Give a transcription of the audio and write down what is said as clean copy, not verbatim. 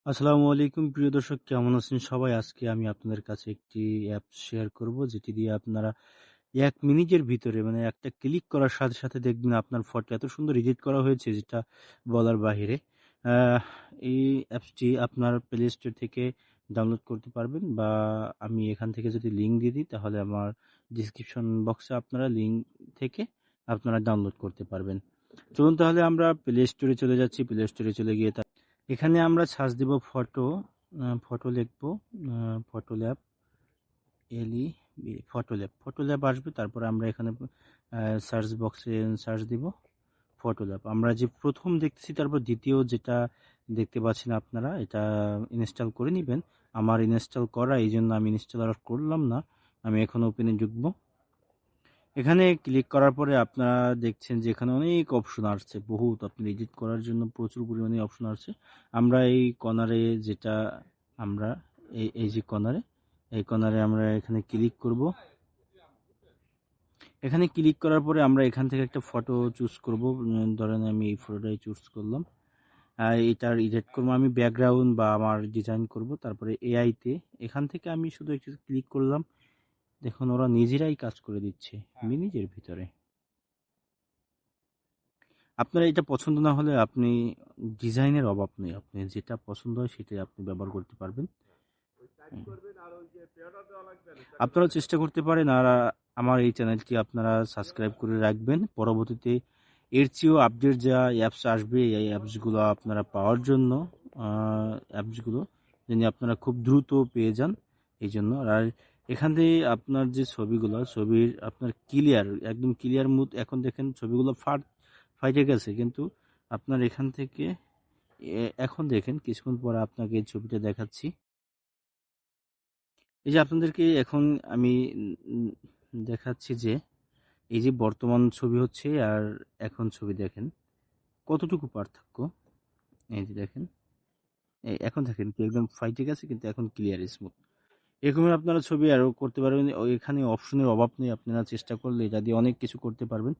আসসালামু আলাইকুম প্রিয় দর্শক, কেমন আছেন সবাই? আজকে আমি আপনাদের কাছে একটি অ্যাপ শেয়ার করব, যেটি দিয়ে আপনারা ১ মিনিটের ভিতরে মানে একটা ক্লিক করার সাথে, সাথে দেখবেন আপনার ফটো এত সুন্দর এডিট করা হয়েছে যেটা বলার বাহিরে। আহ এই অ্যাপসটি আপনার প্লে স্টোর থেকে ডাউনলোড করতে পারবেন, বা আমি এখান থেকে যদি লিঙ্ক দিয়ে দিই তাহলে আমার ডেসক্রিপশন বক্সে আপনারা লিঙ্ক থেকে আপনারা ডাউনলোড করতে পারবেন। চলুন তাহলে আমরা প্লে স্টোরে চলে যাচ্ছি। প্লে স্টোরে চলে গিয়ে এখানে আমরা সার্চ দিব ফটো, ফটো লিখবো, ফটো ল্যাব, এলই ফটো ল্যাব আসবে। তারপরে আমরা এখানে সার্চ বক্সে সার্চ দিব ফটো ল্যাব। আমরা যে প্রথম দেখতেছি, তারপর দ্বিতীয় যেটা দেখতে পাচ্ছেন আপনারা, এটা ইনস্টল করে নেবেন। আমার ইনস্টল করা, এই জন্য আমি ইনস্টল আর করলাম না। আমি এখন ওপেনে ঢুকবো। এখানে ক্লিক করার পরে আপনারা দেখছেন যে এখানে অনেক অপশন আসছে, বহুত। আপনি এডিট করার জন্য প্রচুর পরিমাণে অপশন আসছে। আমরা এই কর্নারে যেটা আমরা এই যে কর্নারে, এই কর্নারে আমরা এখানে ক্লিক করব। এখানে ক্লিক করার পরে আমরা এখান থেকে একটা ফটো চুজ করব। ধরেন আমি এই ফটোটাই চুজ করলাম। এটার এডিট করবো আমি, ব্যাকগ্রাউন্ড বা আমার ডিজাইন করব। তারপরে এআইতে এখান থেকে আমি শুধু একটু ক্লিক করলাম। দেখুন ওরা নিজেরাই কাজ করে দিচ্ছে মিনিটের ভিতরে। আপনার এটা পছন্দ না হলে আপনি, ডিজাইনের অভাব নেই, আপনি যেটা পছন্দ হয় সেটাই আপনি ব্যবহার করতে পারবেন। আপনারা চেষ্টা করতে পারেন, আর আমার এই চ্যানেলটি আপনারা সাবস্ক্রাইব করে রাখবেন। পরবর্তীতে এর চেয়েও আপডেট যা অ্যাপস আসবে, এই অ্যাপসগুলো আপনারা পাওয়ার জন্য, অ্যাপসগুলো যেন আপনারা খুব দ্রুত পেয়ে যান এই জন্য। আর এখান থেকে আপনার যে ছবিগুলো, ছবির আপনার ক্লিয়ার, একদম ক্লিয়ার মুড। এখন দেখেন ছবিগুলো ফাইটে গেছে, কিন্তু আপনার এখান থেকে এখন দেখেন কিছুক্ষণ পরে আপনাকে এই ছবিটা দেখাচ্ছি। এই যে আপনাদেরকে এখন আমি উম দেখাচ্ছি যে এই যে বর্তমান ছবি হচ্ছে আর এখন ছবি, দেখেন কতটুকু পার্থক্য। এই যে দেখেন, এখন দেখেন কি একদম ফাইটে গেছে, কিন্তু এখন ক্লিয়ার স্মুথ। এরকমই আপনারা ছবি আরও করতে পারবেন। এখানে অপশনের অভাব নেই, আপনারা চেষ্টা করলে এটা দিয়ে অনেক কিছু করতে পারবেন।